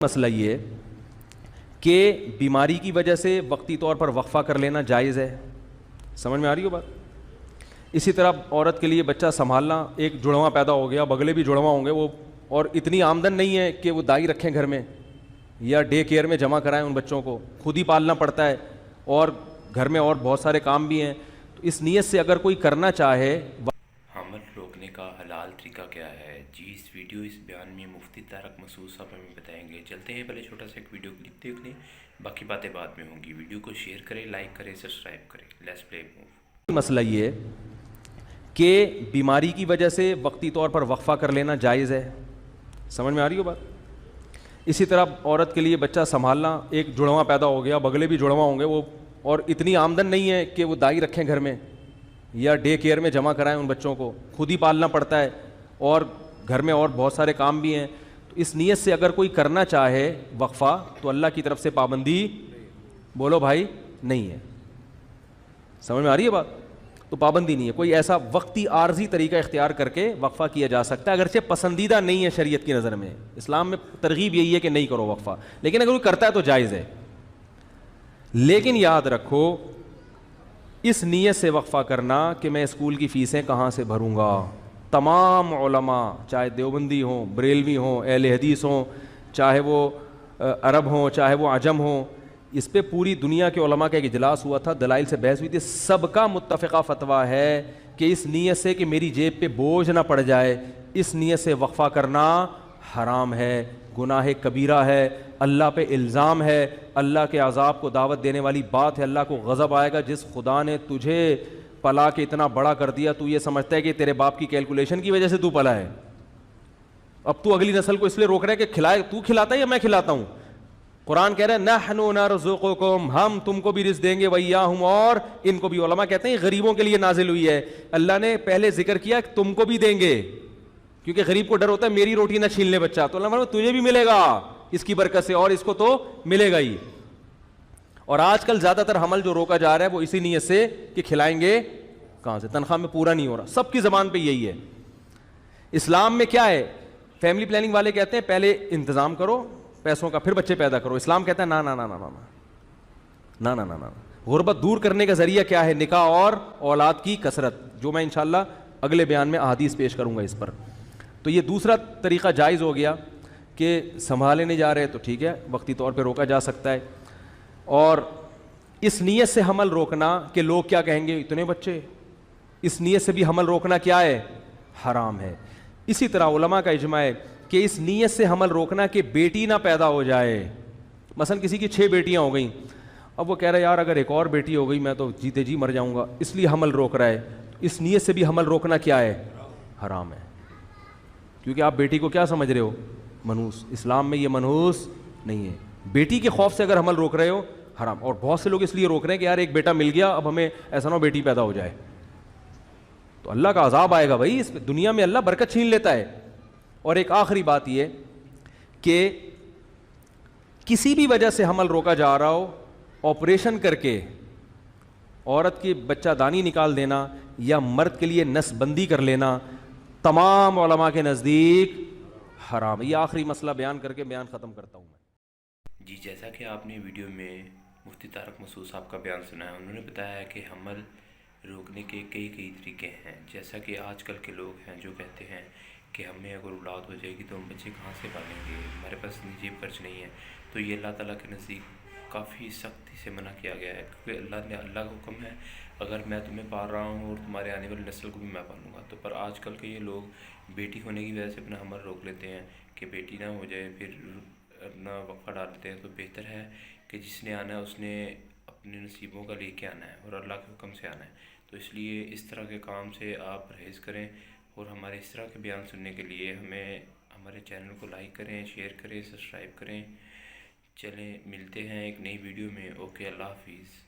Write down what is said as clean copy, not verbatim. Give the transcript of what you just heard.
مسئلہ یہ ہے کہ بیماری کی وجہ سے وقتی طور پر وقفہ کر لینا جائز ہے. سمجھ میں آ رہی ہو بات؟ اسی طرح عورت کے لیے بچہ سنبھالنا، ایک جڑواں پیدا ہو گیا، بگلے بھی جڑواں ہوں گے وہ، اور اتنی آمدن نہیں ہے کہ وہ دائی رکھیں گھر میں یا ڈے کیئر میں جمع کرائیں، ان بچوں کو خود ہی پالنا پڑتا ہے، اور گھر میں اور بہت سارے کام بھی ہیں. تو اس نیت سے اگر کوئی کرنا چاہے. حمل روکنے کا حلال طریقہ کیا ہے؟ جی اس ویڈیو اس بیان میں مفتی طارق مسعود صاحب ہمیں بتائیں گے. چلتے ہیں پہلے چھوٹا سا ایک ویڈیو کلپ دیکھ لیں، باقی باتیں بعد میں ہوں گی. ویڈیو کو شیئر کریں، لائک کریں، سبسکرائب کریں. Let's play move. مسئلہ یہ ہے کہ بیماری کی وجہ سے وقتی طور پر وقفہ کر لینا جائز ہے. سمجھ میں آ رہی ہو بات؟ اسی طرح عورت کے لیے بچہ سنبھالنا، ایک جڑواں پیدا ہو گیا، بگلے بھی جڑواں ہوں گے وہ، اور اتنی آمدن نہیں ہے کہ وہ دائی رکھیں گھر میں یا ڈے کیئر میں جمع کرائیں، ان بچوں کو خود ہی پالنا پڑتا ہے، اور گھر میں اور بہت سارے کام بھی ہیں. تو اس نیت سے اگر کوئی کرنا چاہے وقفہ، تو اللہ کی طرف سے پابندی بولو بھائی نہیں ہے. سمجھ میں آ رہی ہے بات؟ تو پابندی نہیں ہے. کوئی ایسا وقتی عارضی طریقہ اختیار کر کے وقفہ کیا جا سکتا ہے، اگرچہ پسندیدہ نہیں ہے شریعت کی نظر میں. اسلام میں ترغیب یہی ہے کہ نہیں کرو وقفہ، لیکن اگر کوئی کرتا ہے تو جائز ہے. لیکن یاد رکھو، اس نیت سے وقفہ کرنا کہ میں اسکول کی فیسیں کہاں سے بھروں گا. تمام علماء، چاہے دیوبندی ہوں، بریلوی ہوں، اہل حدیث ہوں، چاہے وہ عرب ہوں، چاہے وہ عجم ہوں، اس پہ پوری دنیا کے علماء کا ایک اجلاس ہوا تھا، دلائل سے بحث ہوئی تھی. سب کا متفقہ فتویٰ ہے کہ اس نیت سے کہ میری جیب پہ بوجھ نہ پڑ جائے، اس نیت سے وقفہ کرنا حرام ہے، گناہ کبیرہ ہے، اللہ پہ الزام ہے، اللہ کے عذاب کو دعوت دینے والی بات ہے. اللہ کو غضب آئے گا. جس خدا نے تجھے پلا کے اتنا بڑا کر دیا، تو یہ سمجھتا ہے کہ تیرے باپ کی کیلکولیشن کی وجہ سے تو پلا ہے. اب تو اگلی نسل کو اس لیے روک رہا ہے کہ کھلائے، تو کھلاتا ہے یا میں کھلاتا ہوں. قرآن کہہ رہا ہے نحن نرزقکم، ہم تم کو بھی رزق دیں گے، وإیاہم، اور ان کو بھی. علماء کہتے ہیں غریبوں کے لیے نازل ہوئی ہے. اللہ نے پہلے ذکر کیا کہ تم کو بھی دیں گے، کیونکہ غریب کو ڈر ہوتا ہے میری روٹی نہ چھین لے بچہ، تو اللہ فرماتا ہے تجھے بھی ملے گا اس کی برکت سے، اور اس کو تو ملے گا ہی. اور آج کل زیادہ تر حمل جو روکا جا رہا ہے وہ اسی نیت سے کہ کھلائیں گے کہاں سے، تنخواہ میں پورا نہیں ہو رہا. سب کی زبان پہ یہی ہے. اسلام میں کیا ہے؟ فیملی پلاننگ والے کہتے ہیں پہلے انتظام کرو پیسوں کا، پھر بچے پیدا کرو. اسلام کہتا ہے نا نا نا نا نا نا نا نا نا. غربت دور کرنے کا ذریعہ کیا ہے؟ نکاح اور اولاد کی کثرت، جو میں انشاءاللہ اگلے بیان میں احادیث پیش کروں گا اس پر. تو یہ دوسرا طریقہ جائز ہو گیا کہ سنبھالے نہیں جا رہے تو ٹھیک ہے، وقتی طور پہ روکا جا سکتا ہے. اور اس نیت سے حمل روکنا کہ لوگ کیا کہیں گے، اتنے بچے، اس نیت سے بھی حمل روکنا کیا ہے؟ حرام ہے. اسی طرح علماء کا اجماع ہے کہ اس نیت سے حمل روکنا کہ بیٹی نہ پیدا ہو جائے. مثلا کسی کی 6 بیٹیاں ہو گئیں، اب وہ کہہ رہا ہے یار اگر ایک اور بیٹی ہو گئی میں تو جیتے جی مر جاؤں گا، اس لیے حمل روک رہا ہے. اس نیت سے بھی حمل روکنا کیا ہے؟ حرام ہے. کیونکہ آپ بیٹی کو کیا سمجھ رہے ہو؟ منحوس. اسلام میں یہ منحوس نہیں ہے. بیٹی کے خوف سے اگر حمل روک رہے ہو حرام. اور بہت سے لوگ اس لیے روک رہے ہیں کہ یار ایک بیٹا مل گیا، اب ہمیں ایسا نہ ہو بیٹی پیدا ہو جائے تو اللہ کا عذاب آئے گا. بھائی اس دنیا میں اللہ برکت چھین لیتا ہے. اور ایک آخری بات یہ کہ کسی بھی وجہ سے حمل روکا جا رہا ہو، آپریشن کر کے عورت کی بچہ دانی نکال دینا یا مرد کے لیے نس بندی کر لینا، تمام علماء کے نزدیک حرام ہے. یہ آخری مسئلہ بیان کر کے بیان ختم کرتا ہوں میں. جی جیسا کہ آپ نے ویڈیو میں مفتی طارق مسعود صاحب کا بیان سنا ہے، انہوں نے بتایا ہے کہ حمل روکنے کے کئی طریقے ہیں. جیسا کہ آج کل کے لوگ ہیں جو کہتے ہیں کہ ہمیں اگر اولاد ہو جائے گی تو ہم بچے کہاں سے پالیں گے، ہمارے پاس نجیب خرچ نہیں ہے. تو یہ اللہ تعالیٰ کے نزدیک کافی سختی سے منع کیا گیا ہے، کیونکہ اللہ کا حکم ہے اگر میں تمہیں پال رہا ہوں اور تمہارے آنے والی نسل کو بھی میں پالوں گا. تو پر آج کل کے یہ لوگ بیٹی ہونے کی وجہ سے اپنا حمل روک لیتے ہیں کہ بیٹی نہ ہو جائے، پھر اپنا وقفہ ڈالتے ہیں. تو بہتر ہے کہ جس نے آنا ہے اس نے اپنے نصیبوں کا لے کے آنا ہے اور اللہ کے حکم سے آنا ہے. تو اس لیے اس طرح کے کام سے آپ پرہیز کریں، اور ہمارے اس طرح کے بیان سننے کے لیے ہمارے چینل کو لائک کریں، شیئر کریں، سبسکرائب کریں. چلیں ملتے ہیں ایک نئی ویڈیو میں. اوکے، اللہ حافظ.